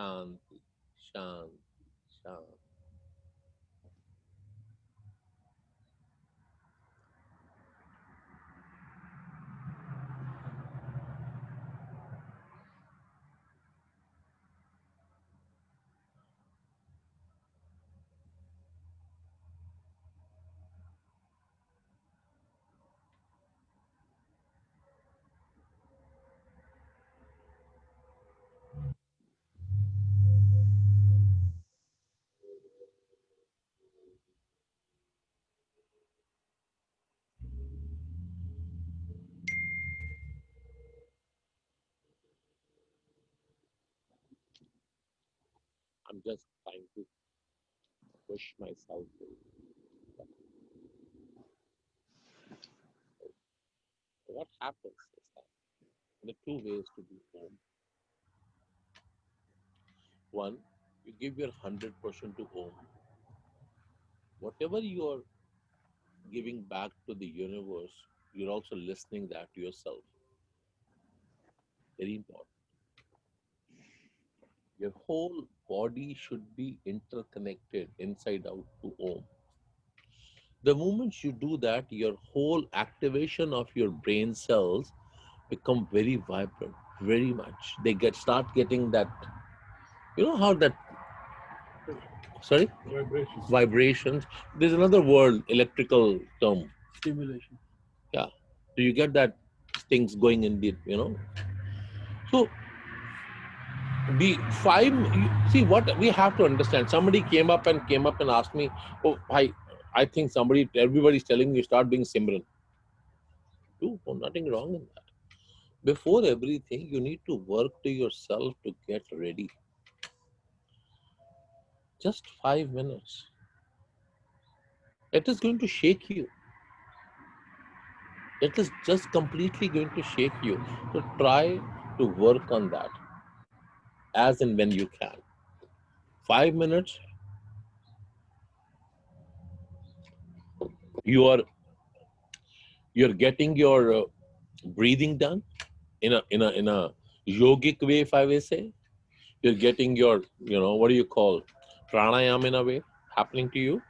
Shanti, Shanti, Shanti. I'm just trying to push myself. What happens is that there are two ways to be home. One, you give your 100% to home. Whatever you are giving back to the universe, you're also listening that to yourself. Very important. Your whole body should be interconnected inside out to Om. The moment you do that, your whole activation of your brain cells become very vibrant, very much. They start getting that. You know how that, sorry, Vibration. vibrations. There's another word, electrical term. Stimulation. Yeah. So you get that things going in the, So the five. See what we have to understand. Somebody came up and asked me, "Oh, I think everybody's telling me you start being Simran." Do nothing wrong in that. Before everything, you need to work to yourself to get ready. Just 5 minutes. It is going to shake you. It is just completely going to shake you. So try to work on that as and when you can. 5 minutes, you are you're getting your breathing done in a yogic way, if I will say. You're getting your, what do you call, pranayama in a way happening to you.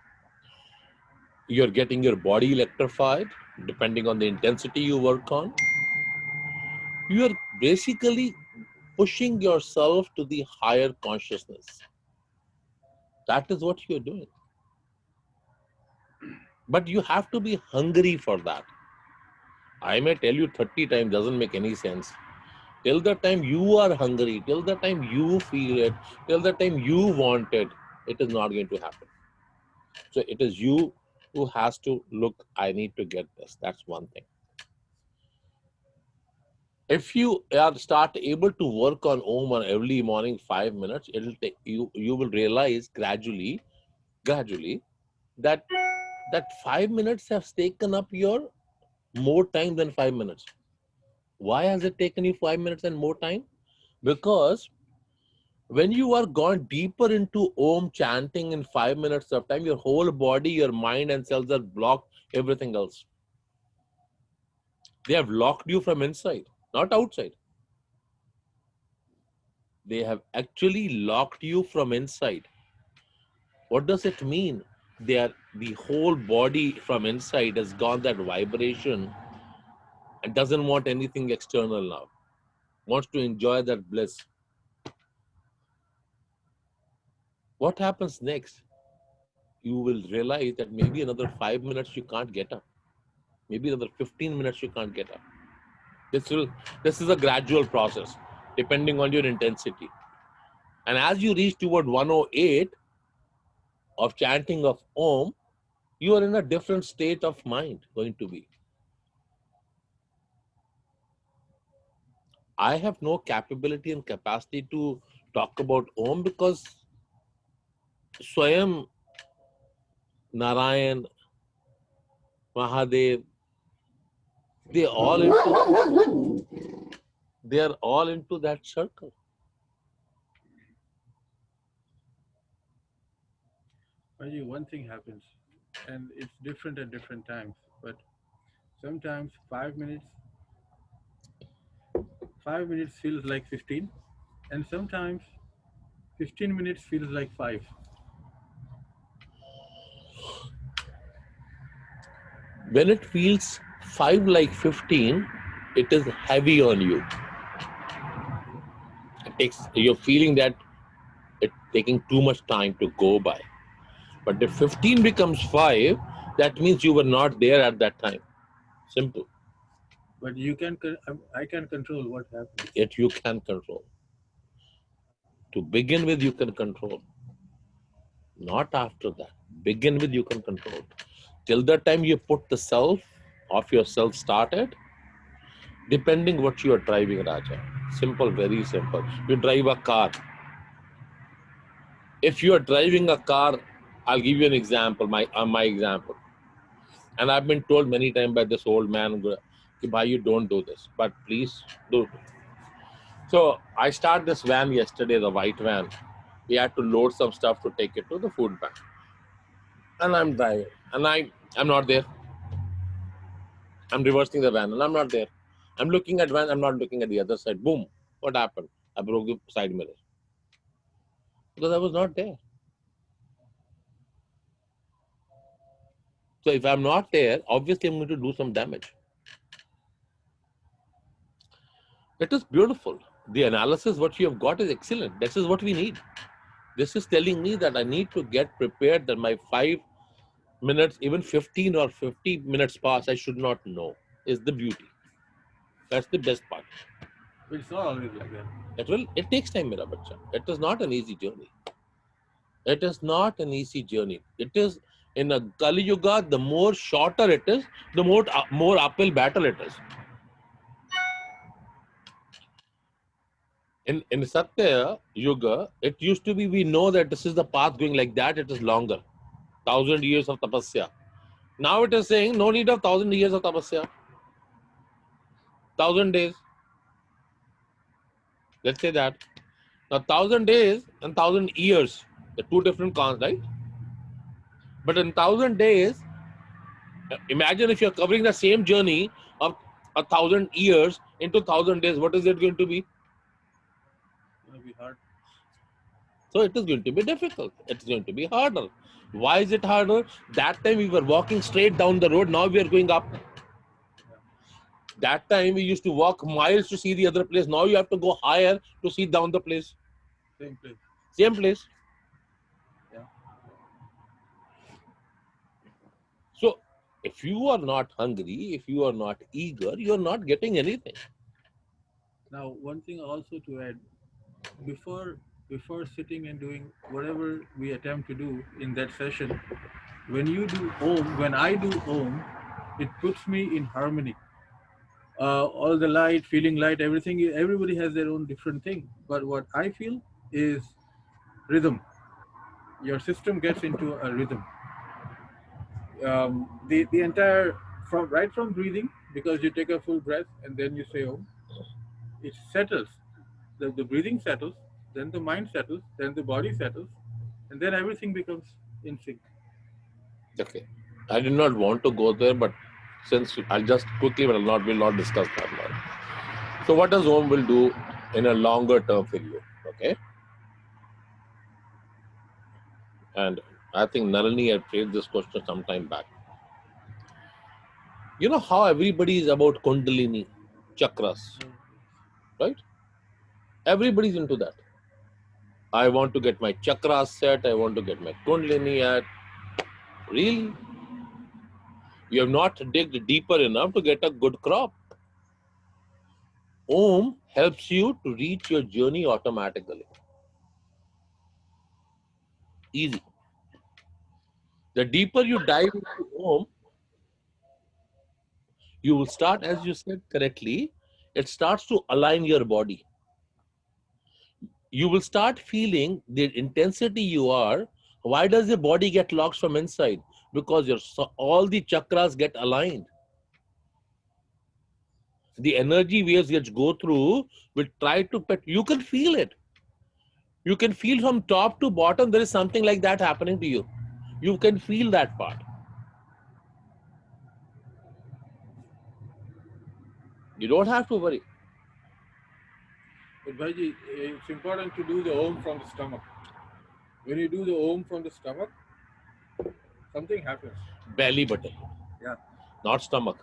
You're getting your body electrified depending on the intensity you work on. You are basically pushing yourself to the higher consciousness. That is what you're doing. But you have to be hungry for that. I may tell you 30 times, doesn't make any sense. Till the time you are hungry, till the time you feel it, till the time you want it, it is not going to happen. So it is you who has to look, I need to get this. That's one thing. If you are start able to work on Om on early morning 5 minutes, it'll take you will realize gradually that 5 minutes has taken up your more time than 5 minutes. Why has it taken you 5 minutes and more time? Because when you are gone deeper into Om chanting in 5 minutes of time, your whole body, your mind and cells are blocked, everything else. They have locked you from inside, not outside. They have actually locked you from inside. What does it mean? The whole body from inside has got that vibration and doesn't want anything external now. Wants to enjoy that bliss. What happens next? You will realize that maybe another 5 minutes you can't get up. Maybe another 15 minutes you can't get up. This will this is a gradual process depending on your intensity. And as you reach toward 108 of chanting of Om, you are in a different state of mind going to be. I have no capability and capacity to talk about Om because Swayam, Narayan, Mahadev, they all into they are all into that circle. Only one thing happens, and it's different at different times. But sometimes 5 minutes feels like 15, and sometimes 15 minutes feels like 5. When it feels 5 like 15, it is heavy on you. You're feeling that it's taking too much time to go by. But if 15 becomes 5, that means you were not there at that time. Simple. But I can control what happens. Yet you can control. To begin with, you can control. Not after that. Begin with, you can control. Till the time you put the self of yourself started, depending what you are driving, Raja. Simple, very simple. You drive a car. If you are driving a car, I'll give you an example, my example. And I've been told many times by this old man, why you don't do this, but please do it. So I started this van yesterday, the white van. We had to load some stuff to take it to the food bank. And I'm driving. And I'm not there. I'm reversing the van and I'm not there. I'm looking at van, I'm not looking at the other side. Boom. What happened? I broke the side mirror. Because I was not there. So if I'm not there, obviously I'm going to do some damage. It is beautiful. The analysis, what you have got is excellent. This is what we need. This is telling me that I need to get prepared that my 5 minutes, even 15 or 50 minutes pass, I should not know. Is the beauty. That's the best part. But it's not always like that. It takes time, mera bacha. It is not an easy journey. It is not an easy journey. It is in a Kali Yuga, the more shorter it is, the more uphill battle it is. In Satya Yuga, it used to be, we know that this is the path going like that, it is longer. 1,000 years of tapasya. Now it is saying no need of 1,000 years of tapasya. 1,000 days. Let's say that. Now 1,000 days and 1,000 years, the two different cons, right? But in 1,000 days, imagine if you're covering the same journey of 1,000 years into 1,000 days, what is it going to be? It's going to be hard. So it is going to be difficult. It's going to be harder. Why is it harder? That time we were walking straight down the road. Now we are going up. That time we used to walk miles to see the other place. Now you have to go higher to see down the place. Same place. Same place. Yeah. So if you are not hungry, if you are not eager, you are not getting anything. Now, one thing also to add, before before sitting and doing whatever we attempt to do in that session, when I do Om, it puts me in harmony. All the light, feeling light, everything. Everybody has their own different thing. But what I feel is rhythm. Your system gets into a rhythm. The entire from breathing, because you take a full breath and then you say Om, it settles. The breathing settles, then the mind settles, then the body settles, and then everything becomes in sync. Okay. I did not want to go there, but since I'll just quickly, but will not discuss that now. So what does Om will do in a longer term for you? Okay. And I think Nalini had played this question some time back. You know how everybody is about Kundalini, chakras, right? Everybody's into that. I want to get my chakras set. I want to get my Kundalini at. Really? You have not digged deeper enough to get a good crop. Om helps you to reach your journey automatically. Easy. The deeper you dive into Om, you will start, as you said correctly, it starts to align your body. You will start feeling the intensity you are. Why does your body get locked from inside? Because all the chakras get aligned. The energy waves which go through will try to pet. You can feel it. You can feel from top to bottom there is something like that happening to you. You can feel that part. You don't have to worry. But Bhaji, it's important to do the Om from the stomach. When you do the Om from the stomach, something happens. Belly button, Yeah, not stomach.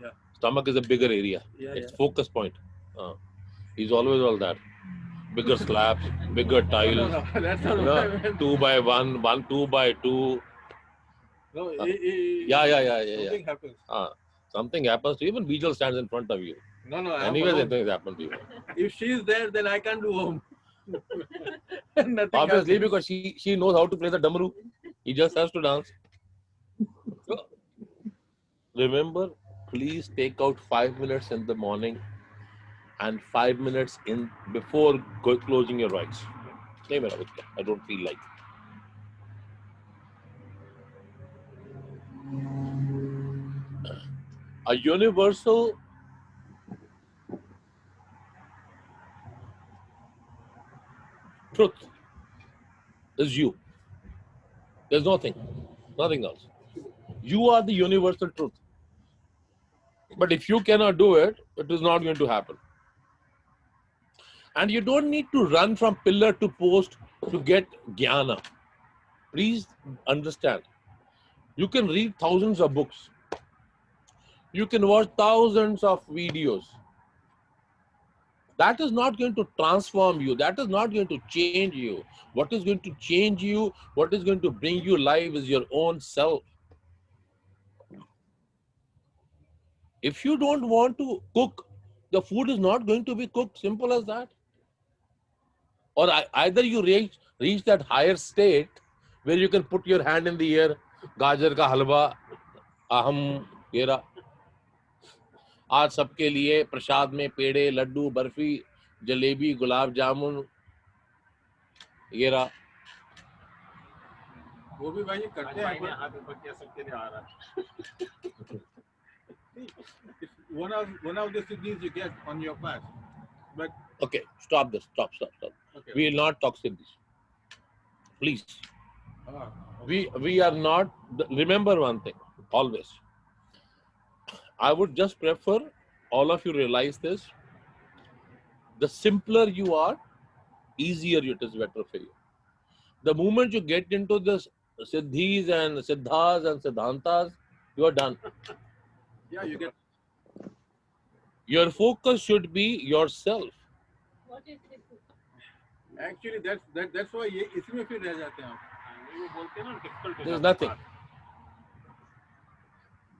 yeah, Stomach is a bigger area. yeah, It's yeah. focus point. He's always all that. Bigger slabs, bigger No, tiles. that's not You what I know, meant. 2 by 1, 2 by 2. No, Yeah. something happens. Something happens to you, even Beetle stands in front of you. No, I'm Anyways, alone. things happen to you. If she is there, then I can't do Om. Nothing Obviously, happens. because she knows how to play the damru. He just has to dance. So, remember, please take out 5 minutes in the morning and 5 minutes in before closing your eyes. नहीं मेरा बच्चा, I don't feel like. A universal truth is you. There's nothing else. You are the universal truth. But if you cannot do it, it is not going to happen. And you don't need to run from pillar to post to get jnana. Please understand. You can read thousands of books. You can watch thousands of videos. That is not going to transform you. That is not going to change you. What is going to change you, what is going to bring you life is your own self. If you don't want to cook, the food is not going to be cooked. Simple as that. Or either you reach that higher state where you can put your hand in the air, gajar ka halwa, aham, yera. आज सबके लिए प्रसाद में पेड़े, लड्डू, बर्फी, जलेबी, गुलाब जामुन, ये रहा. वो भी भाई करते हैं सबके लिए आ रहा है. One of the siddhis you get on your fast. But Okay, stop this. Stop. okay. We will not talk siddhis. Please. Okay. We are not. Remember one thing. Always. I would just prefer all of you realize this. The simpler you are, easier it is better for you. The moment you get into this siddhis and siddhas and siddhantas, you are done. Yeah, you get. Your focus should be yourself. What is it? Actually, that's why ये इसमें फिर रह जाते हैं आप. वो बोलते हैं ना difficult. There is nothing.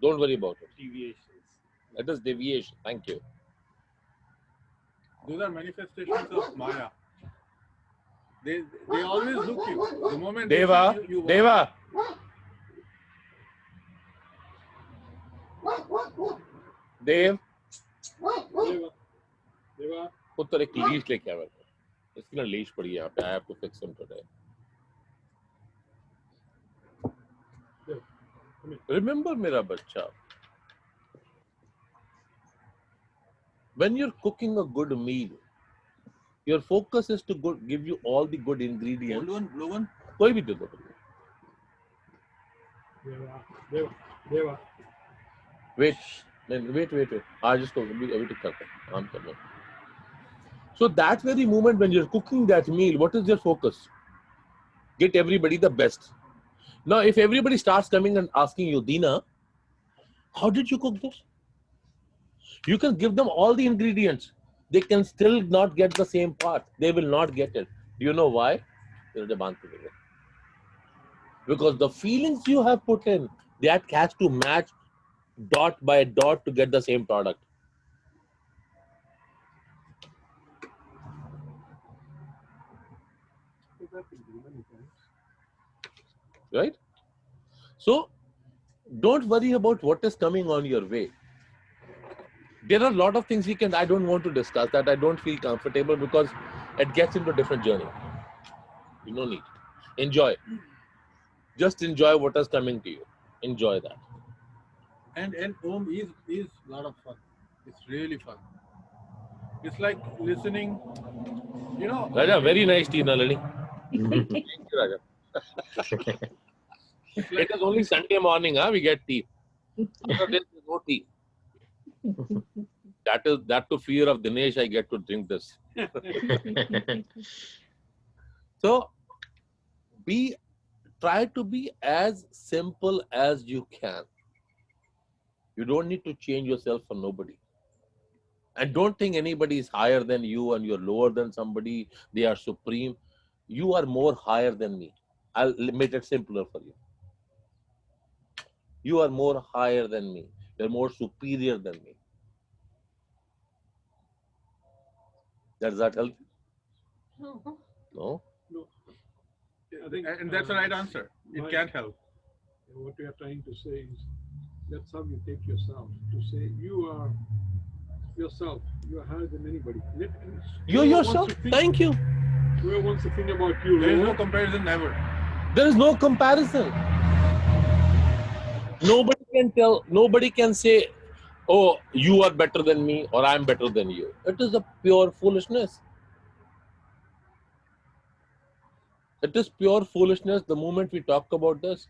Don't worry about it. Deviations. That is deviation. Thank you. Those are manifestations of Maya. They always look you. The moment Deva, they see you Deva. Dev. Deva. पुत्र एक leash लेके आया मेरे. इसकी ना leash पड़ी है यहाँ पे. I have to fix him today. Remember मेरा बच्चा. When you're cooking a good meal, your focus is to give you all the good ingredients. Blue one. कोई भी दे दो. Deva. Wait. आज इसको अभी टिक करते हैं. काम कर लो. So that very moment when you're cooking that meal, what is your focus? Get everybody the best. Now, if everybody starts coming and asking you, Dina, how did you cook this? You can give them all the ingredients. They can still not get the same part. They will not get it. Do you know why? Because the feelings you have put in, that has to match dot by dot to get the same product. Right? So, don't worry about what is coming on your way. There are a lot of things I don't want to discuss that I don't feel comfortable because it gets into a different journey. You no need. Enjoy. Just enjoy what is coming to you. Enjoy that. And Om is a lot of fun. It's really fun. It's like listening, Raja, very nice tea, Nalini. Thank you, Raja. It is only Sunday morning, we get tea. Other days, no tea. That to fear of Dinesh, I get to drink this. So try to be as simple as you can. You don't need to change yourself for nobody. And don't think anybody is higher than you and you're lower than somebody. They are supreme. You are more higher than me. I'll make it simpler for you. You are more higher than me. You're more superior than me. Does that help? No. No? No, I think, And that's the right answer. It my- can't help. what we are trying to say is that's how you take yourself to say you are yourself. You are higher than anybody. You're Whoever wants yourself. to think- Thank you. Whoever wants to think about you, There is no lower, comparison ever. There is no comparison. Nobody can say, oh, you are better than me or I'm better than you. It is a pure foolishness. It is pure foolishness the moment we talk about this.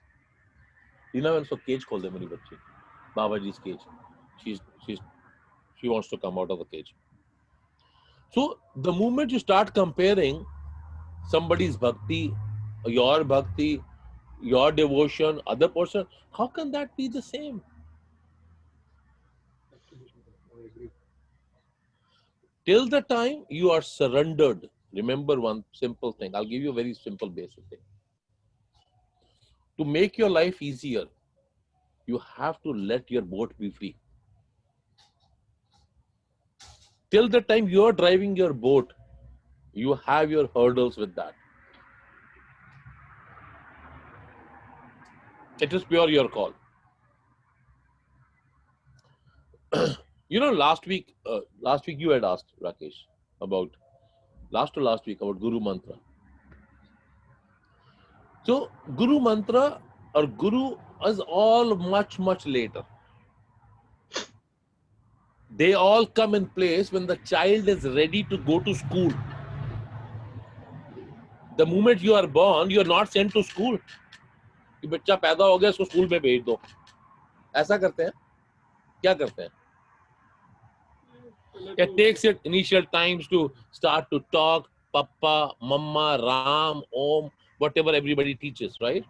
You know, when so cage call them, Babaji's cage. She wants to come out of the cage. So the moment you start comparing somebody's bhakti, your devotion, other person, how can that be the same? I agree. Till the time you are surrendered, remember one simple thing. I'll give you a very simple basic thing. To make your life easier, you have to let your boat be free. Till the time you are driving your boat, you have your hurdles with that. It is pure your call. Last week you had asked Rakesh about last week about Guru Mantra. So Guru Mantra or Guru is all much later. They all come in place when the child is ready to go to school. The moment you are born, you are not sent to school. कि बच्चा पैदा हो गया इसको school में भेज दो. ऐसा करते हैं? क्या करते हैं? It takes it initial times to start to talk, Papa, Mama, Ram, Om, whatever everybody teaches, right?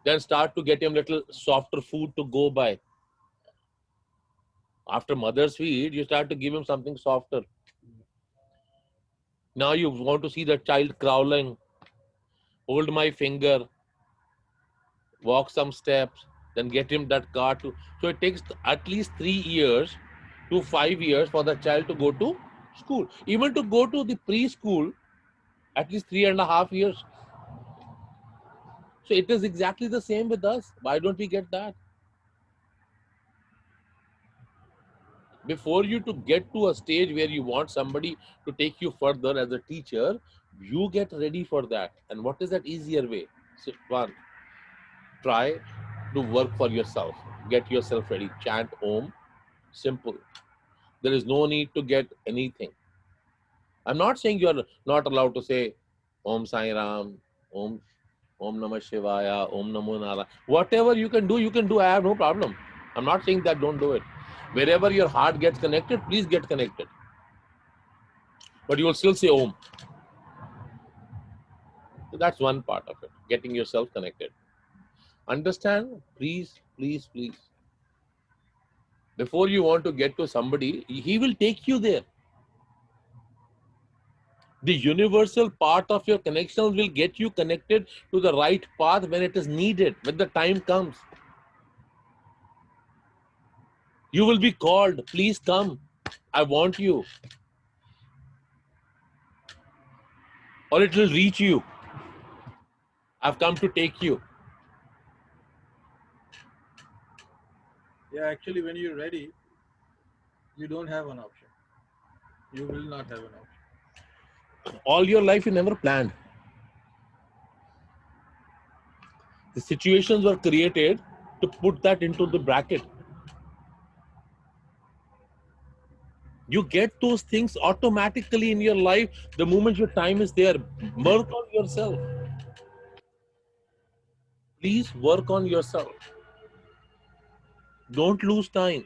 Then start to get him little softer food to go by. After mother's feed, you start to give him something softer. Now you want to see the child crawling. Hold my finger, walk some steps, then get him that car to. So it takes at least 3 years to 5 years for the child to go to school. Even to go to the preschool, at least 3.5 years. So it is exactly the same with us. Why don't we get that? Before you to get to a stage where you want somebody to take you further as a teacher, you get ready for that. And what is that easier way? So one, try to work for yourself. Get yourself ready. Chant Om. Simple. There is no need to get anything. I'm not saying you're not allowed to say Om Sai Ram, Om Namah Shivaya, Om Namo Nara. Whatever you can do. I have no problem. I'm not saying that don't do it. Wherever your heart gets connected, please get connected. But you will still say Om. So that's one part of it. Getting yourself connected. Understand? Please. Before you want to get to somebody, he will take you there. The universal part of your connections will get you connected to the right path when it is needed, when the time comes. You will be called, please come, I want you. Or it will reach you, I've come to take you. Yeah, actually, when you're ready, you don't have an option. You will not have an option. All your life you never planned. The situations were created to put that into the bracket. You get those things automatically in your life the moment your time is there. Work on yourself. Please work on yourself. Don't lose time.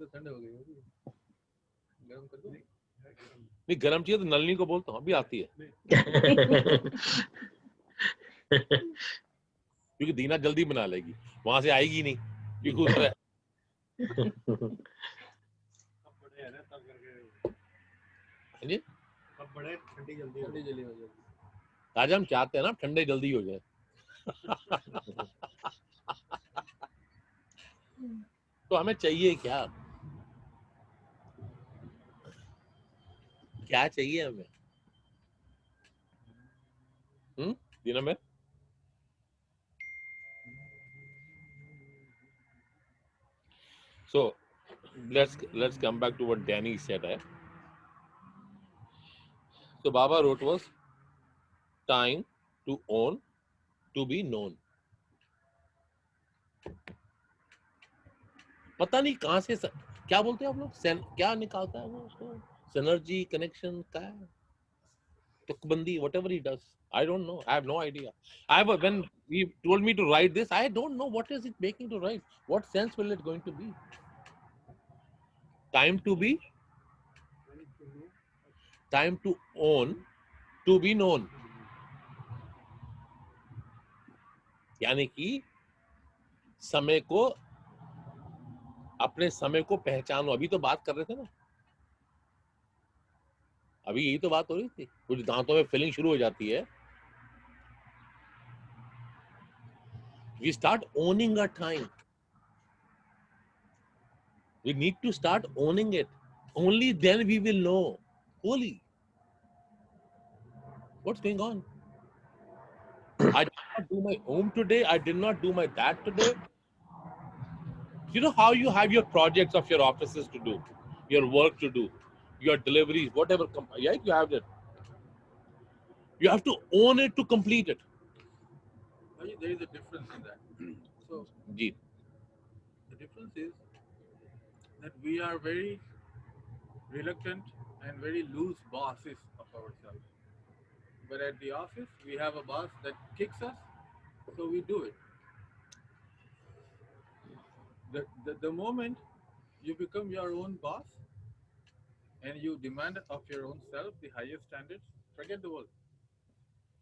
तो ठंडे हो गई होगी, गरम कर दो। नहीं गरम चाहिए तो नलनी को बोलता हूँ, अभी आती है, क्योंकि दीना जल्दी बना लेगी, वहां से आएगी नहीं क्योंकि उधर है। बड़े हैं ना तब करके, जी अब बड़े ठंडी जल्दी ठंडी जल्दी हो जाएगी। आज हम चाहते हैं ना ठंडे जल्दी हो जाए। तो हमें चाहिए क्या, क्या चाहिए हमें? दीना में so let's come back to what Danny said. So Baba wrote was time to own, to be known. पता नहीं कहाँ से क्या बोलते हैं आप लोग, क्या निकालता है वो उसको, synergy connection का है, तुकबंदी, whatever he does, I don't know, I have no idea. When he told me to write this, I don't know what is it making to write, what sense will it going to be? Time to be, time to own, to be known. यानी कि समय को, अपने समय को पहचानो। अभी तो बात कर रहे थे ना, अभी यही तो बात हो रही थी, कुछ दांतों में फीलिंग शुरू हो जाती है। We start owning our time. We need to start owning it. Only then we will know fully what's going on. I did not do my home today. I did not do my that today. You know how you have your projects of your offices to do, your work to do, your deliveries, whatever. Yeah, you have that. You have to own it to complete it. There is a difference in that. So Ji. the difference is that we are very reluctant and very loose bosses of ourselves. But at the office, we have a boss that kicks us, so we do it. The moment you become your own boss and you demand of your own self the highest standards, forget the world.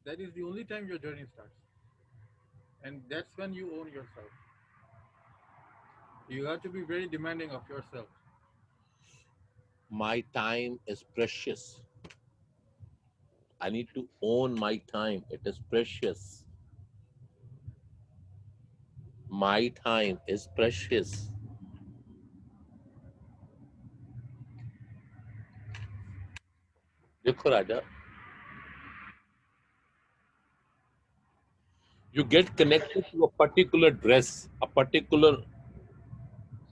That is the only time your journey starts. And that's when you own yourself. You have to be very demanding of yourself. My time is precious. I need to own my time. It is precious. My time is precious. देखो राजा, you get connected to a particular dress, a particular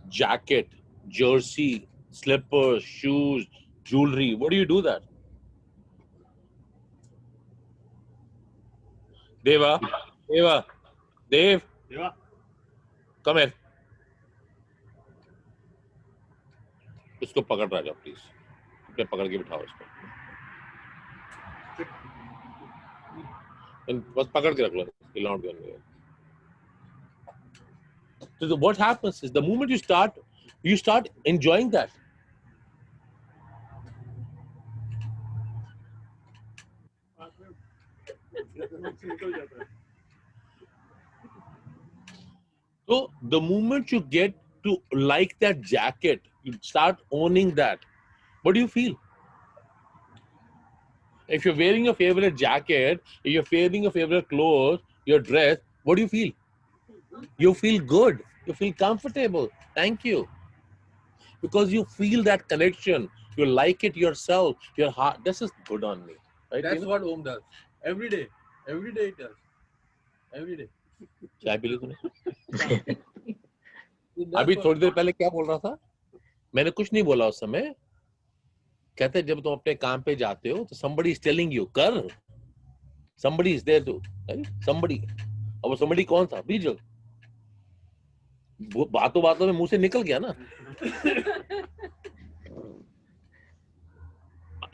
jacket, jersey, slippers, shoes, jewelry. What do you do that? Deva, Dev, come here. इसको पकड़ राजा please, पकड़ के बिठाओ इसको, बस पकड़ के रख लो, not going anywhere. So what happens is the moment you start enjoying that. So the moment you get to like that jacket, you start owning that. What do you feel? If you're wearing your favorite jacket, if you're wearing your favorite clothes, your dress, what do you feel? You feel good. You feel comfortable. Thank you. Because you feel that connection. You like it yourself. Your heart. This is good on me. Right? That's what Om does. Every day. Every day it does. Every day. चाय P ली तूने? अभी थोड़ी देर पहले क्या बोल रहा था? मैंने कुछ नहीं बोला उस समय. कहते जब तुम अपने काम पे जाते हो तो somebody is telling you कर. Somebody is there too. Right? Somebody. अब वो somebody कौन था? बीजल. बातों बातों में मुंह से निकल गया ना.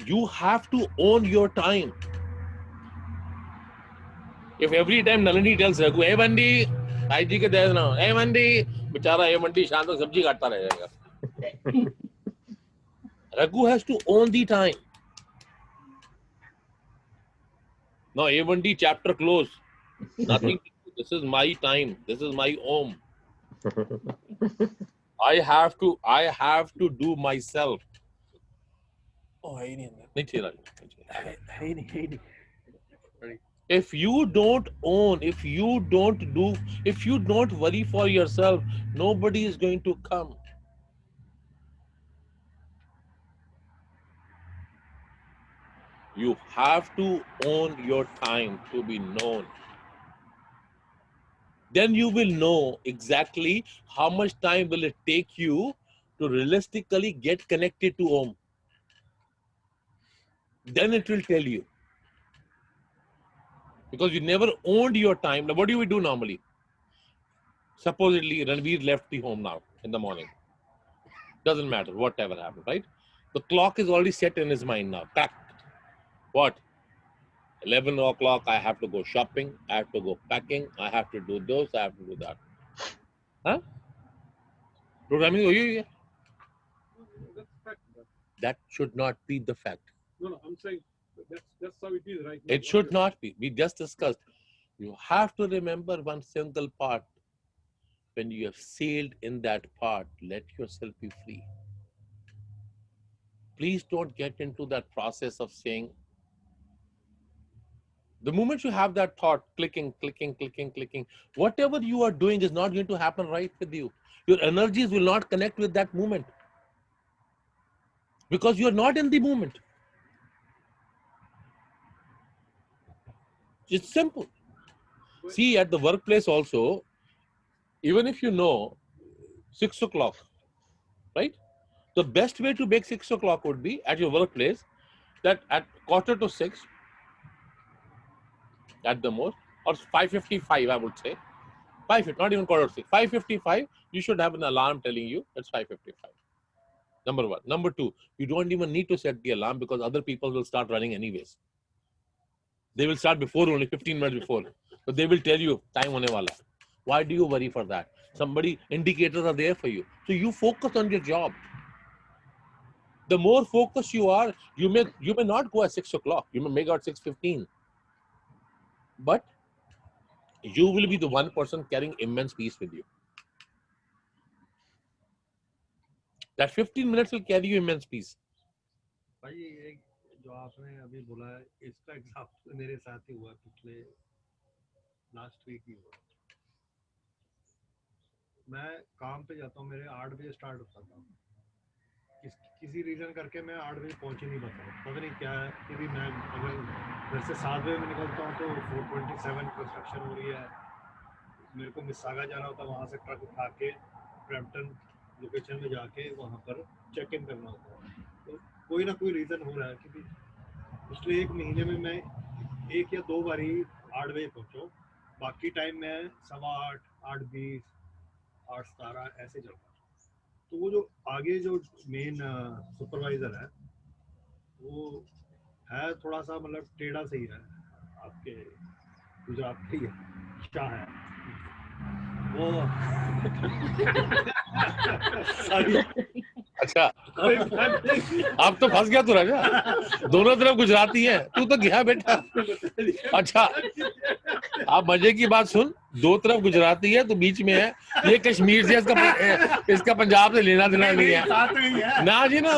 You have to own your time. If every time Nalini tells her, "Hey Mandi, I जी के दे देना, hey Mandi," बेचारा hey Mandi शाम तक सब्जी काटता रहेगा. Raghu has to own the time. Now A1D chapter close. Nothing. This is my time. This is my home. I have to do myself. Oh, है ही नहीं अंदर। नहीं चाहिए, है ही नहीं। if you don't own, if you don't worry for yourself, nobody is going to come. You have to own your time to be known. Then you will know exactly how much time will it take you to realistically get connected to Om. Then it will tell you. Because you never owned your time. Now, what do we do normally? Supposedly, Ranveer left the home now in the morning. Doesn't matter, whatever happened, right? The clock is already set in his mind now. Packed. What? 11 o'clock, I have to go shopping. I have to go packing. I have to do this. I have to do that. Huh? Programming, That's fact. that should not be the fact. No, I'm saying that's how it is right now. It should not be. We just discussed. You have to remember one single part. When you have sailed in that part, let yourself be free. Please don't get into that process of saying, the moment you have that thought, clicking, whatever you are doing is not going to happen right with you. Your energies will not connect with that moment because you are not in the moment. It's simple. See, at the workplace also, even if you know 6 o'clock, right? The best way to make 6 o'clock would be at your workplace that at 5:45 at the most, or 5:55, I would say. 5:50, not even 5:45. 5:55, you should have an alarm telling you it's 5:55. Number one. Number two, you don't even need to set the alarm because other people will start running anyways. They will start before, only 15 minutes before. But they will tell you, time hone wala. Why do you worry for that? Somebody, indicators are there for you. So you focus on your job. The more focused you are, you may not go at 6 o'clock. You may make out 6:15. But you will be the one person carrying immense peace with you. That 15 minutes will carry you immense peace. भाई एक जो आपने अभी बोला है इसका example मेरे साथ ही हुआ पिछले लास्ट वीक ही हुआ। मैं काम पे जाता हूँ, मेरे 8 बजे स्टार्ट होता था, किसी रीज़न करके मैं 8 बजे पहुँच ही नहीं पाता, पता नहीं क्या है। क्योंकि मैं अगर घर से 7 बजे में निकलता हूँ तो 427 कंस्ट्रक्शन हो रही है, मेरे को मिसागा जाना होता है, वहाँ से ट्रक उठा के ब्रैम्पटन लोकेशन में जाके वहाँ पर चेक इन करना होता है। तो कोई ना कोई रीज़न हो रहा है कि पिछले 1 महीने में मैं 1 या 2 बार ही 8 बजे पहुँचा, बाकी टाइम मैं 8:15, 8:20, 8:17 ऐसे चलता। तो वो जो आगे जो मेन सुपरवाइजर है वो है थोड़ा सा मतलब टेढ़ा सही है, आपके गुजरात के ही है, शाह है वो। अच्छा, अब तो फंस गया तू राजा, दोनों तरफ गुजराती है, तू तो गया बेटा। अच्छा, आप मजे की बात सुन, दो तरफ गुजराती है तो बीच में है, ये कश्मीर से इसका पंजाब से लेना देना नहीं है ना जी ना।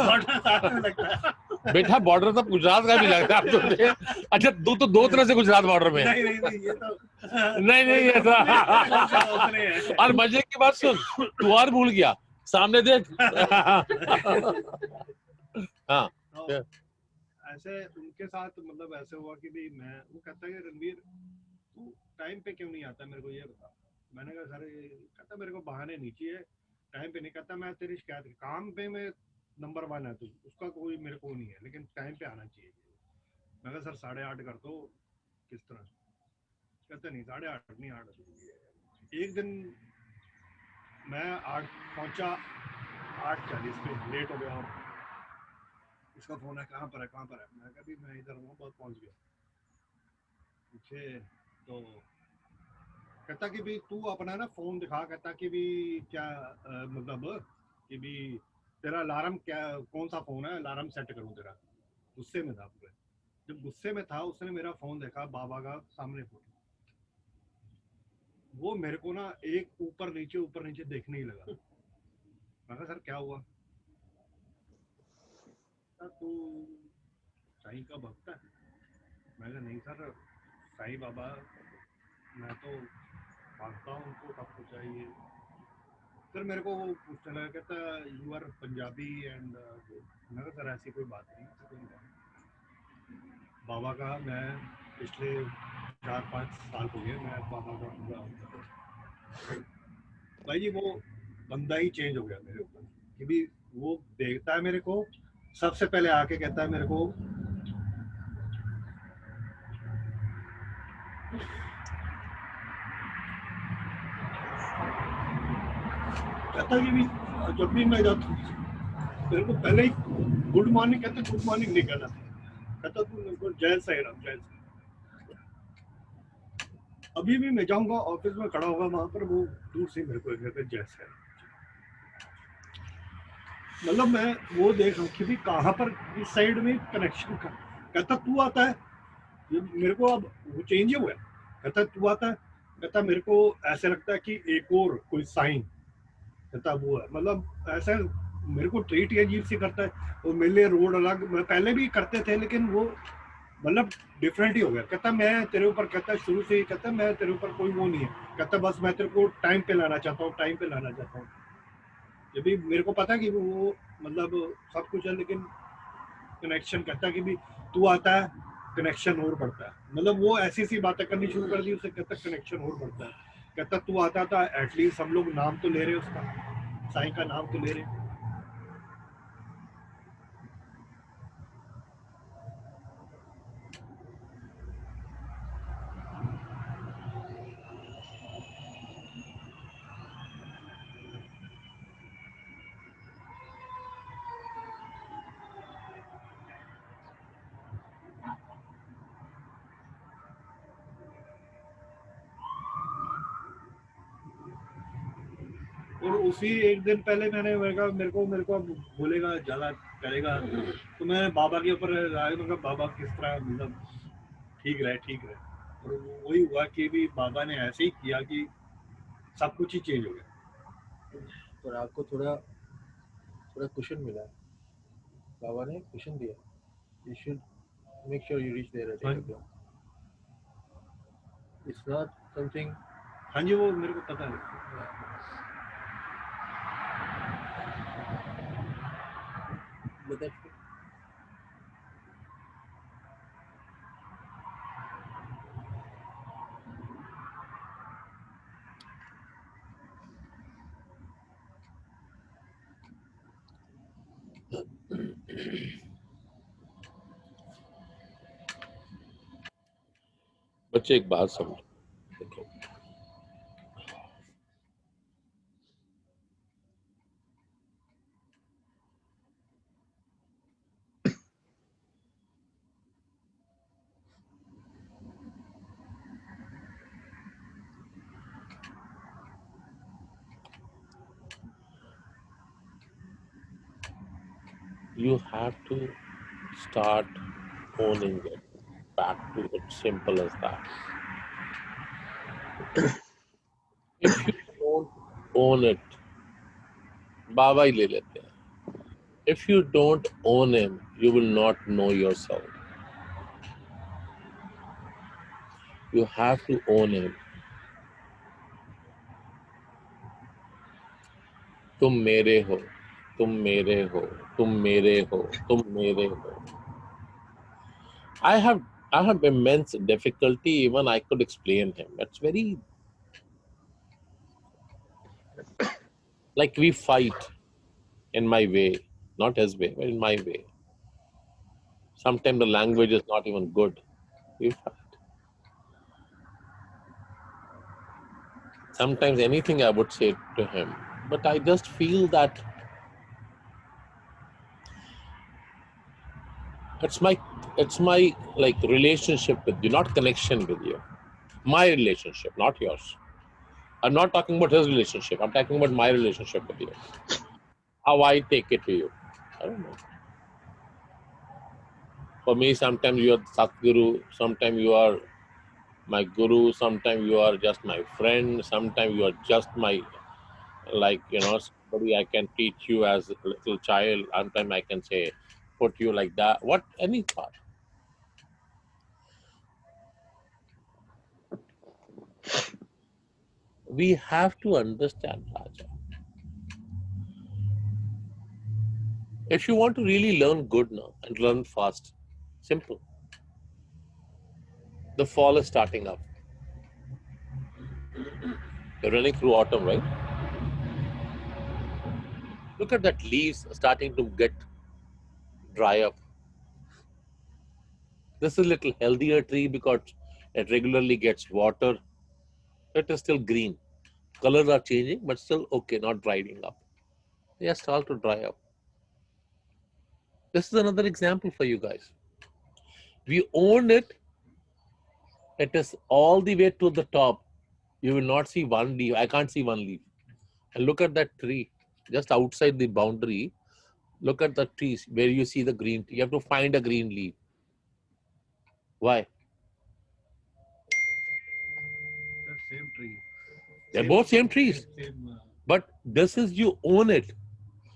बेटा बॉर्डर तो गुजरात का भी लगता है तुझे। अच्छा, तू तो 2 तरह से गुजरात बॉर्डर में है। नहीं ये तो और मजे की बात सुन, तू और भूल गया, सामने देख। हाँ, ऐसे उनके साथ मतलब ऐसे हुआ कि भी मैं, वो कहता है कि रणवीर तू टाइम पे क्यों नहीं आता, मेरे को ये बता। मैंने कहा सर, कहता मेरे को बहाने नहीं चाहिए, टाइम पे नहीं। कहता मैं तेरी शिकायत, काम पे में नंबर 1 है तू, उसका कोई मेरे को नहीं है, लेकिन टाइम पे आना चाहिए। मैं कहा सर 8:30 कर दो, किस तरह। कहता नहीं 8:30 नहीं, 8। एक दिन मैं 8 पहुंचा, 8:40 पे लेट हो गया, इसका फोन है, कहाँ पर है। मैं कहा भी मैं इधर हूँ, बहुत पहुंच गया पीछे। तो कहता कि भी तू अपना ना फोन दिखा, कहता कि भी क्या मतलब कि भी तेरा अलार्म क्या, कौन सा फोन है, अलार्म सेट करूं तेरा। गुस्से में था पूरे। जब गुस्से में था उसने मेरा फोन देखा, बाबा का सामने फोटो, वो मेरे को ना एक ऊपर नीचे देखने ही लगा। मैं कहा सर क्या हुआ? तू साईं का भक्त है? मैं कहा नहीं सर, साईं बाबा मैं तो मानता हूँ, उनको सब कुछ चाहिए। फिर मेरे को वो पूछने लगा, कहता यू आर पंजाबी एंड मैं कहा सर ऐसी कोई बात नहीं। बाबा का मैं पिछले 4-5 साल हो गए मैं बाबा का पूरा, भाई जी वो बंदा ही चेंज हो गया मेरे ऊपर। कि भी वो देखता है मेरे को, सबसे पहले आके कहता है मेरे को, कहता कि भी जब भी मैं जाता हूँ मेरे को पहले ही गुड मॉर्निंग कहते, गुड मॉर्निंग नहीं कहना, कहता तू मेरे को जय साईं राम, जय साईं। अभी भी मैं जाऊंगा ऑफिस में खड़ा होगा वहां पर, वो दूर से मेरे को कहते जय साईं राम। मतलब मैं वो देख रहा हूँ कि भी कहाँ पर इस साइड में कनेक्शन का। कहता तू आता है, ये मेरे को अब वो चेंज हुआ है। कहता तू आता है, कहता मेरे को ऐसे लगता है कि एक और कोई साइन, कहता वो है। मतलब ऐसा मेरे को ट्रीट ही अजीब सी करता है। वो मेरे लिए रोड अलग, मैं पहले भी करते थे लेकिन वो मतलब डिफरेंट ही हो गया। कहता मैं तेरे ऊपर, कहता शुरू से ही कहता मैं तेरे ऊपर कोई वो नहीं है, कहता बस मैं तेरे को टाइम पे लाना चाहता हूँ, टाइम पे लाना चाहता हूँ। ये भी मेरे को पता है कि वो मतलब सब कुछ है, लेकिन कनेक्शन कहता कि भी तू आता है कनेक्शन और बढ़ता है। मतलब वो ऐसी सी बातें करनी शुरू कर दी, उसे कहता कनेक्शन और बढ़ता है। कहता तू आता था एटलीस्ट हम लोग नाम तो ले रहे उसका, साईं का नाम तो ले रहे। और उसी एक दिन पहले मैंने मेरे को अब बोलेगा ज्यादा करेगा, तो मैं बाबा के ऊपर आया, मैं बाबा किस तरह मतलब ठीक रहे। और वही हुआ कि भी बाबा ने ऐसे ही किया कि सब कुछ ही चेंज हो गया। पर आपको थोड़ा थोड़ा कुशन मिला है, बाबा ने कुशन दिया। You should make sure you reach there at 8 o'clock. It's not something. हाँ जी वो मेरे को पता है। But that's good. बच्चे एक बात समझो, देखो you have to start owning it. Back to it, simple as that. If you don't own it, बाबा ही ले लेते हैं. If you don't own him, you will not know yourself. You have to own him. तुम मेरे हो, तुम मेरे हो, तुम मेरे हो, तुम मेरे हो. I have immense difficulty, even I could explain him. It's very like we fight in my way, not his way, but in my way. Sometimes the language is not even good. We fight. Sometimes anything I would say to him, but I just feel that it's my like relationship with you, not connection with you. My relationship, not yours. I'm not talking about his relationship. I'm talking about my relationship with you. How I take it to you. I don't know. For me, sometimes you are Satguru, sometimes you are my guru, sometimes you are just my friend, sometimes you are just my, like, somebody I can teach you as a little child, sometimes I can say, put you like that. What, any thought? We have to understand, Raja. If you want to really learn good now and learn fast, simple. The fall is starting up. You're running through autumn, right? Look at that leaves starting to get dry up. This is a little healthier tree because it regularly gets water. It is still green. Colors are changing, but still okay, not drying up. They are start to dry up. This is another example for you guys. We own it. It is all the way to the top. You will not see one leaf. I can't see one leaf. And look at that tree just outside the boundary. Look at the trees where you see the green tree. You have to find a green leaf. Why? That same tree. They're both same trees. But this is, you own it.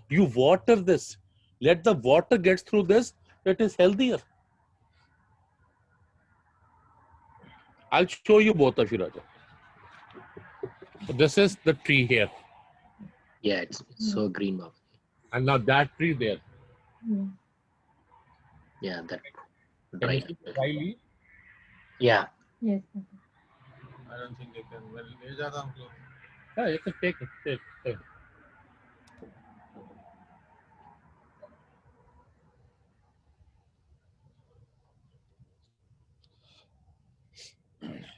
You water this. Let the water gets through this. It is healthier. I'll show you both of you, Raja. This is the tree here. Yeah, it's so green, Baba. And now that tree there. Yeah, that Can dry. you see the dry leaf? Yeah. Yes. I don't think they can. Well, ले जाता हूँ तो. Yeah, you can take it. Take.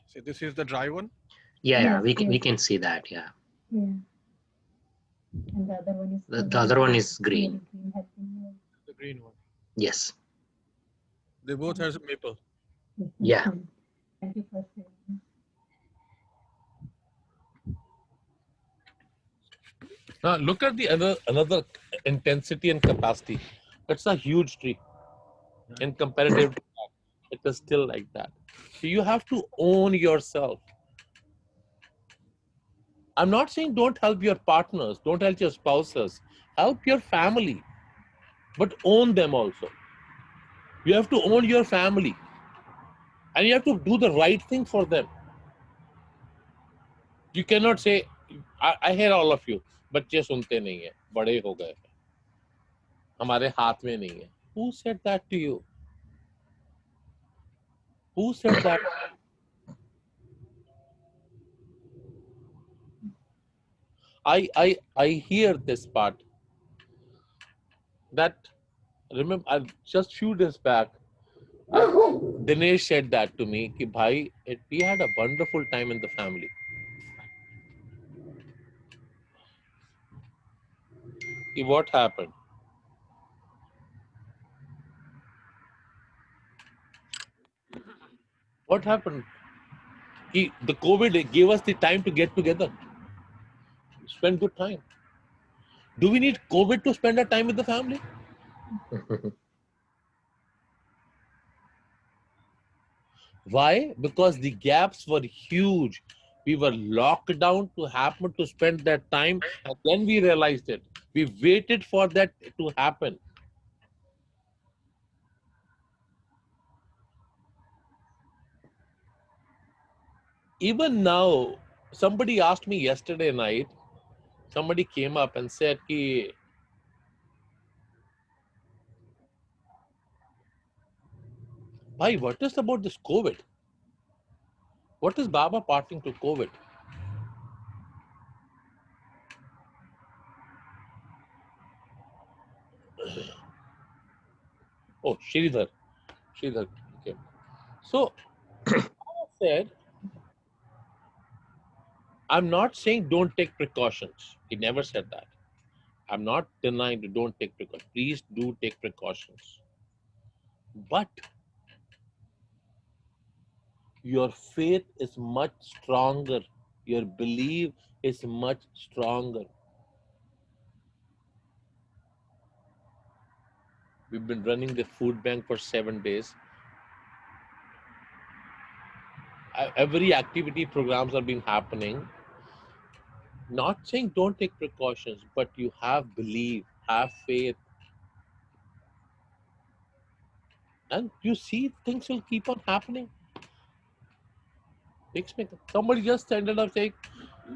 So this is the dry one. Yeah, Yes, we yes. can see that. Yeah. Yeah. And the other one is The other one is green. green has been The green one. Yes. They both has maple. Yeah. Thank you for sharing. Now look at the another intensity and capacity. That's a huge tree. In comparative to that, it is still like that. So you have to own yourself. I'm not saying don't help your partners, don't help your spouses, help your family, but own them also. You have to own your family, and you have to do the right thing for them. You cannot say, I hear all of you, बच्चे सुनते नहीं है, बड़े हो गए, हमारे हाथ में नहीं है. Who said that to you? Who said that? I hear this part. That, remember, just few days back, Dinesh said that to me. Ki bhai, we had a wonderful time in the family. Ki what happened? What happened? Ki the COVID gave us the time to get together, spend good time. Do we need COVID to spend our time with the family? Why? Because the gaps were huge. We were locked down to happen to spend that time, and then we realized it. We waited for that to happen. Even now, somebody asked me yesterday night, somebody came up and said, Ki, bhai, what is about this COVID? What is Baba parting to COVID? Oh, Sridhar. Sridhar came. So, I said, I'm not saying don't take precautions. He never said that. I'm not denying to don't take precautions. Please do take precautions. But your faith is much stronger. Your belief is much stronger. We've been running the food bank for 7 days. Every activity programs are been happening. Not saying don't take precautions, but you have belief, have faith, and you see things will keep on happening. Somebody just ended up saying,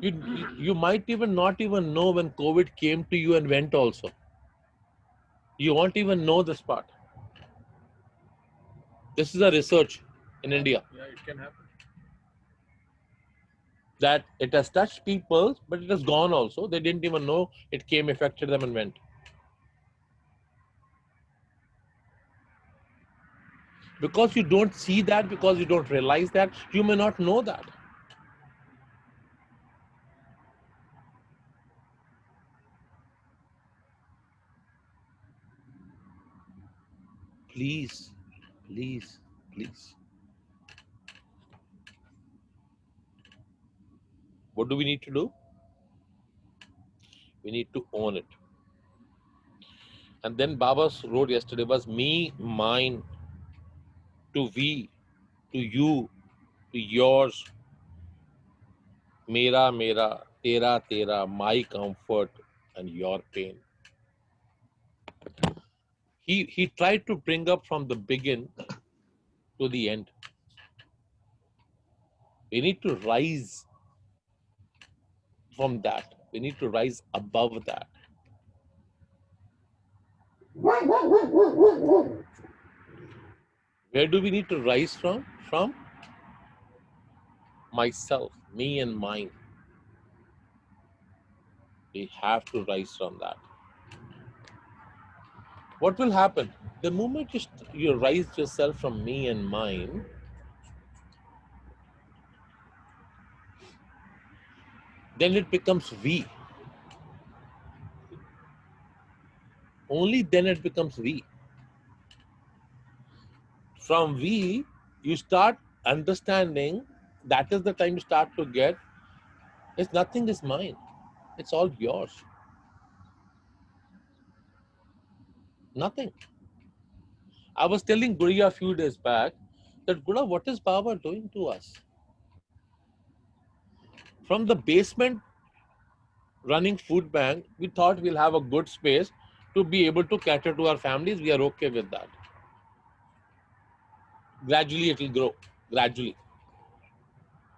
you might even not even know when COVID came to you and went also. You won't even know this part. This is a research in India Yeah, it can happen. that it has touched people, but it has gone also. They didn't even know it came, affected them, and went. Because you don't see that, because you don't realize that, you may not know that. Please, please, please. What do we need to do? We need to own it. And then Baba's wrote yesterday was me, mine, to we, to you, to yours, mera, mera, tera, tera, my comfort and your pain. He tried to bring up from the begin to the end. We need to rise from that. We need to rise above that. Where do we need to rise from? From myself, me and mine. We have to rise from that. What will happen? The moment you rise yourself from me and mine, then it becomes we. Only then it becomes we. From we, you start understanding, that is the time you start to get, it's nothing is mine. It's all yours. Nothing. I was telling Guria a few days back that, Gura, what is Baba doing to us? From the basement running food bank, we thought we'll have a good space to be able to cater to our families. We are okay with that. Gradually it will grow. Gradually.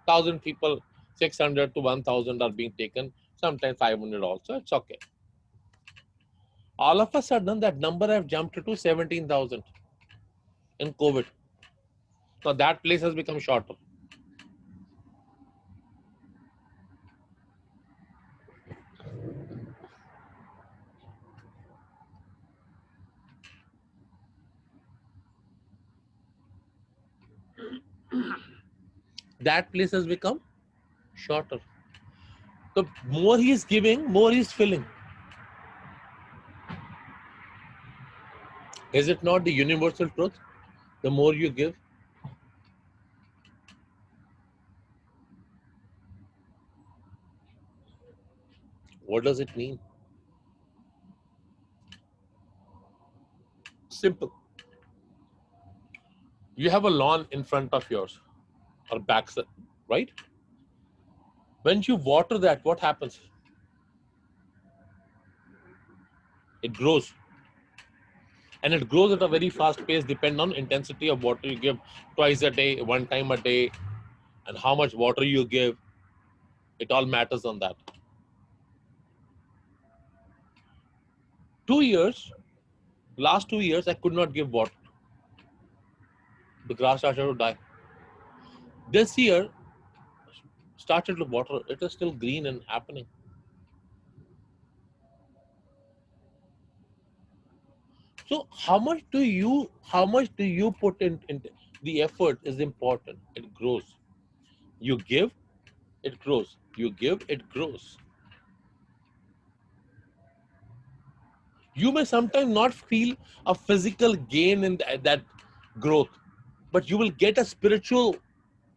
1,000 people, 600 to 1,000 are being taken, sometimes 500 also. It's okay. All of a sudden, that number have jumped to 17,000 in COVID. So that place has become shorter. That place has become shorter. The more he is giving, more he is filling. Is it not the universal truth? The more you give, what does it mean? Simple. You have a lawn in front of yours or back, right? When you water that, what happens? It grows. And it grows at a very fast pace, depending on intensity of water you give twice a day, one time a day, and how much water you give. It all matters on that. 2 years, last 2 years, I could not give water. The grass started to die. This year, started to water. It is still green and happening. So how much do you put in the effort is important. It grows. You give, it grows. You give, it grows. You may sometimes not feel a physical gain in that growth, but you will get a spiritual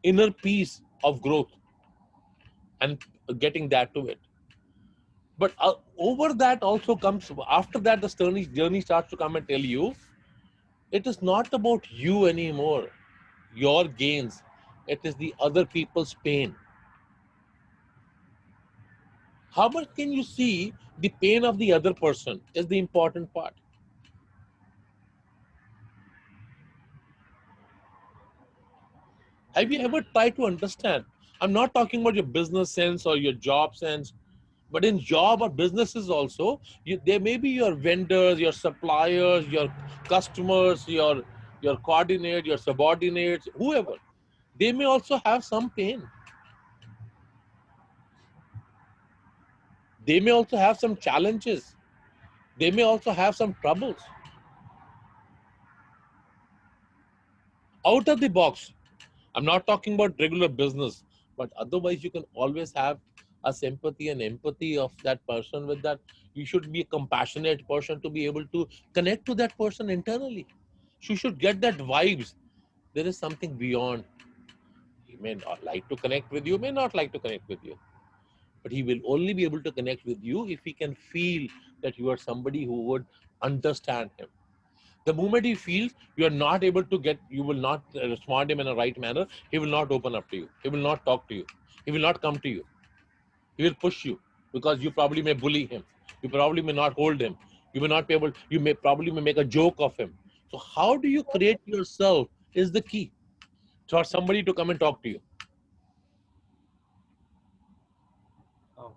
inner peace of growth and getting that to it. But over that also comes, after that the journey starts to come and tell you It is not about you anymore, your gains. It is the other people's pain. How much can you see the pain of the other person is the important part. Have you ever tried to understand? I'm not talking about your business sense or your job sense, but in job or businesses also, there may be your vendors, your suppliers, your customers, your coordinate, your subordinates, whoever. They may also have some pain. They may also have some challenges. They may also have some troubles. Out of the box, I'm not talking about regular business, but otherwise you can always have a sympathy and empathy of that person with that. You should be a compassionate person to be able to connect to that person internally. You should get that vibes. There is something beyond. He may not like to connect with you, may not like to connect with you, but he will only be able to connect with you if he can feel that you are somebody who would understand him. The moment he feels you are not able to get, you will not respond him in a right manner, he will not open up to you. He will not talk to you. He will not come to you. He will push you because you probably may bully him. You probably may not hold him. You may not be able, you may probably may make a joke of him. So how do you create yourself is the key for somebody to come and talk to you. Oh.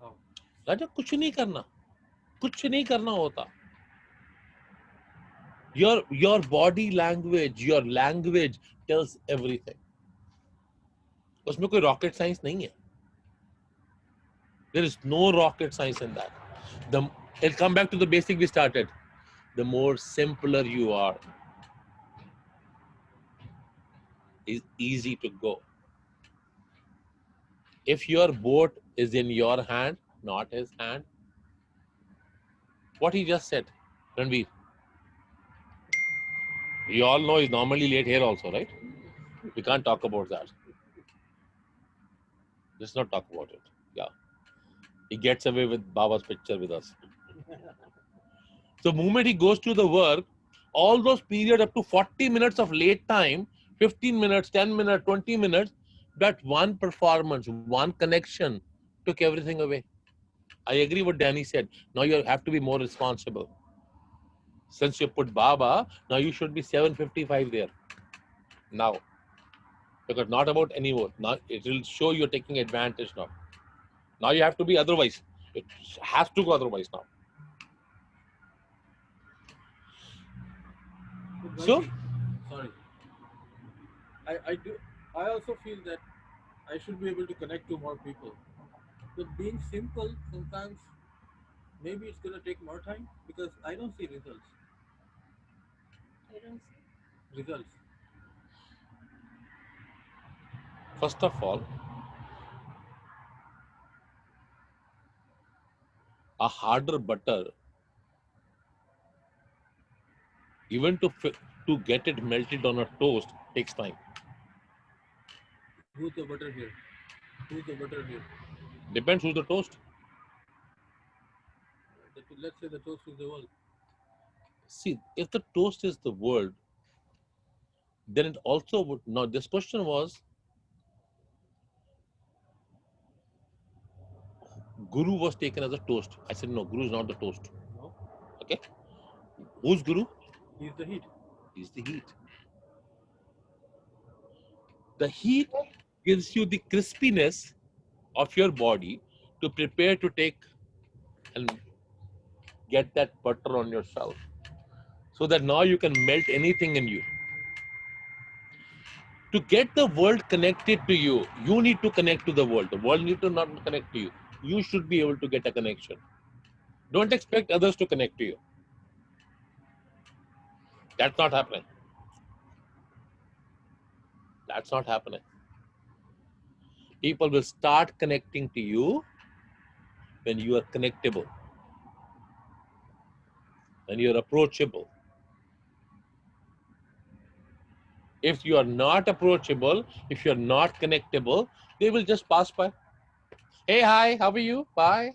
Oh. राजा कुछ नहीं करना, कुछ नहीं करना होता. Your body language, your language tells everything. उसमें कोई rocket science नहीं है. There is no rocket science in that. It'll come back to the basic we started. The more simpler you are, is easy to go. If your boat is in your hand, not his hand, what he just said, Ranveer, we all know he's normally late here also, right? We can't talk about that. Let's not talk about it. Yeah. He gets away with Baba's picture with us. So moment he goes to the work, all those periods up to 40 minutes of late time, 15 minutes, 10 minutes, 20 minutes, that one performance, one connection took everything away. I agree what Danny said. Now you have to be more responsible. Since you put Baba, now you should be 7:55 there. Now. Because not about anymore. Now it will show you're taking advantage now. Now you have to be otherwise. It has to go otherwise now. So? Sorry. I also feel that I should be able to connect to more people. But being simple, sometimes maybe it's gonna take more time because I don't see results. I don't see. Results. First of all, a harder butter, even to get it melted on a toast, takes time. Who's the butter here? Who's the butter here? Depends who's the toast. Let's say the toast is the world. See, if the toast is the world, then it also would. Now, this question was, Guru was taken as a toast. I said, no, Guru is not the toast. No. Okay? Who's Guru? He's the heat. He's the heat. The heat gives you the crispiness of your body to prepare to take and get that butter on yourself. So that now you can melt anything in you. To get the world connected to you, you need to connect to the world. The world need to not connect to you. You should be able to get a connection. Don't expect others to connect to you. That's not happening. That's not happening. People will start connecting to you when you are connectable, when you are approachable. If you are not approachable, if you are not connectable, they will just pass by. Hey, hi, how are you? Bye.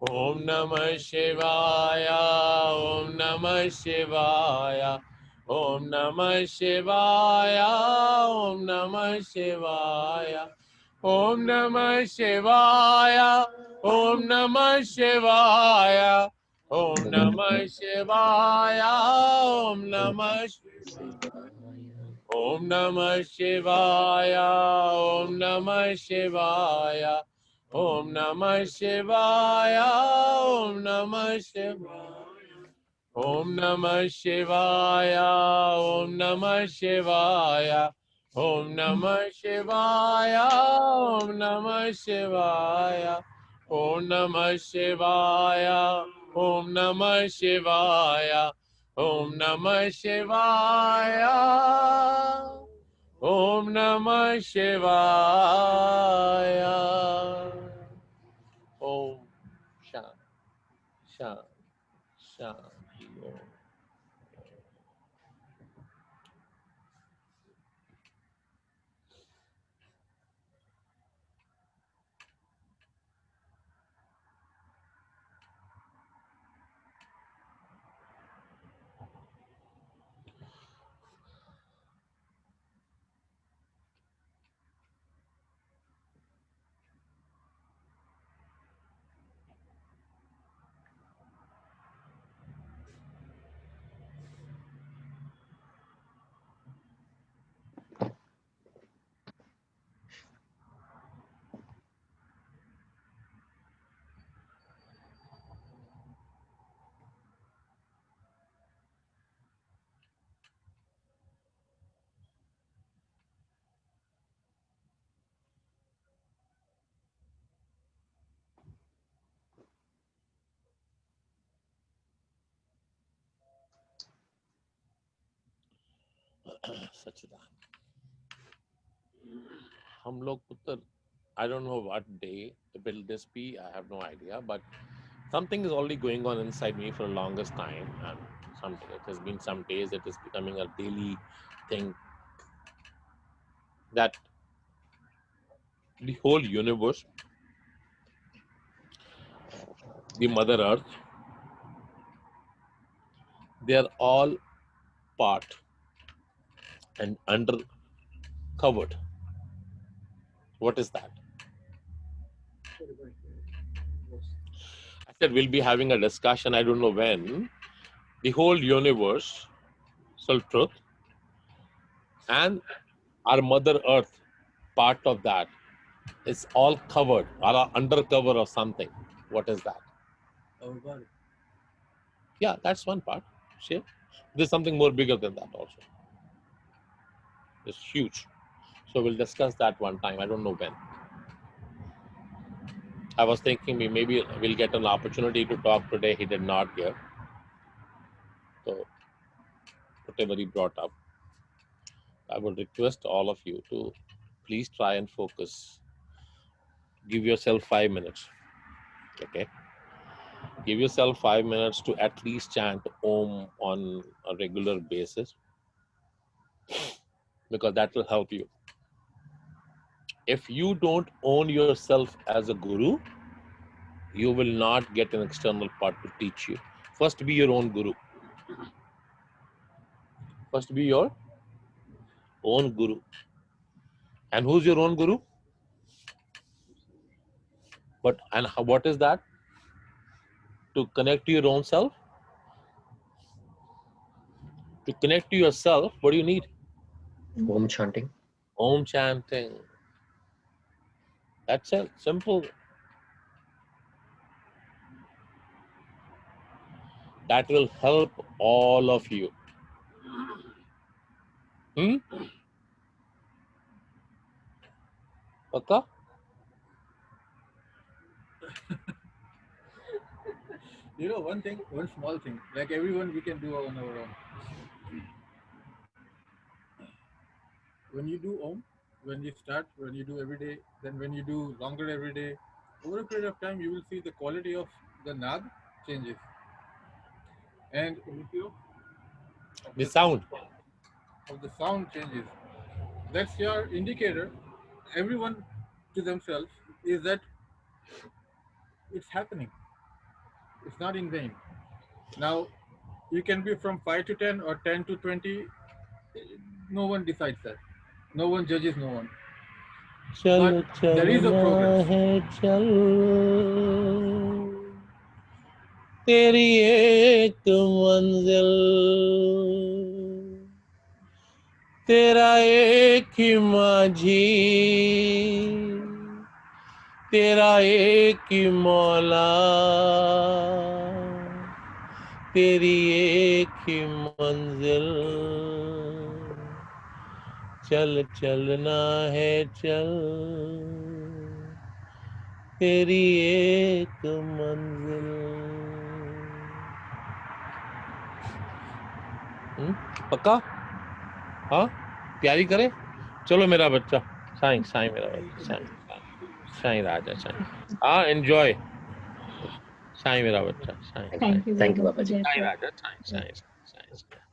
Om Namah Shivaya, Om Namah Shivaya, Om Namah Shivaya, Om Namah Shivaya, Om Namah Shivaya, Om Namah Shivaya, Om Namah Shivaya, Om Namah Om Namah Shivaya, Om Namah Shivaya, Om Namah Shivaya, Om Namah Shivaya, Om Namah Shivaya, Om Namah Shivaya, Om Namah Shivaya, Om Namah Shivaya, Om Namah Shivaya, Om Namah Shivaya, Om Namah Shivaya, Om Namah Shivaya, Om Shanti, Shanti, Shanti, Om. सच्चिदानंद हम लोग पुत्र I don't know what day will this be. I have no idea, but something is already going on inside me for the longest time, and it has been some days. It is becoming a daily thing that the whole universe, the Mother Earth, they are all part and under covered. What is that? I said we'll be having a discussion. I don't know when. The whole universe, self truth, and our Mother Earth, part of that, is all covered or undercover of something. What is that? Our body. Yeah, that's one part. See, there's something more bigger than that also. It's huge. So we'll discuss that one time. I don't know when. I was thinking maybe we'll get an opportunity to talk today. He did not give. So whatever he brought up, I would request all of you to please try and focus. Give yourself 5 minutes. Okay. Give yourself 5 minutes to at least chant Om on a regular basis, because that will help you. If you don't own yourself as a guru, you will not get an external part to teach you. First, be your own guru. First, be your own guru. And who's your own guru? What is that? To connect to your own self. To connect to yourself, what do you need? Om chanting. Om chanting. That's it. Simple. That will help all of you. Okay? You know, one small thing, like everyone, we can do on our own. When you do Om, when you do every day, then when you do longer every day, over a period of time, you will see the quality of the Nag changes. And The sound. of the sound changes. That's your indicator. Everyone to themselves is that it's happening. It's not in vain. Now, you can be from 5 to 10 or 10 to 20. No one decides that. No one judges no one. चल But there is a चलना progress. है चल, तेरी एक मंजिल, तेरा एक ही माझी, तेरा एक ही मौला, तेरी एक ही मंजिल, चल चलना है चल, तेरी एक मंजिल। पक्का? हाँ, प्यारी करे। चलो मेरा बच्चा, साईं साईं मेरा बच्चा, साईं साईं राजा साईं। हाँ, एंजॉय साईं मेरा बच्चा, Sai Thank you, Sai Babaji. Sai Raja, Sai Sai Sai Sai.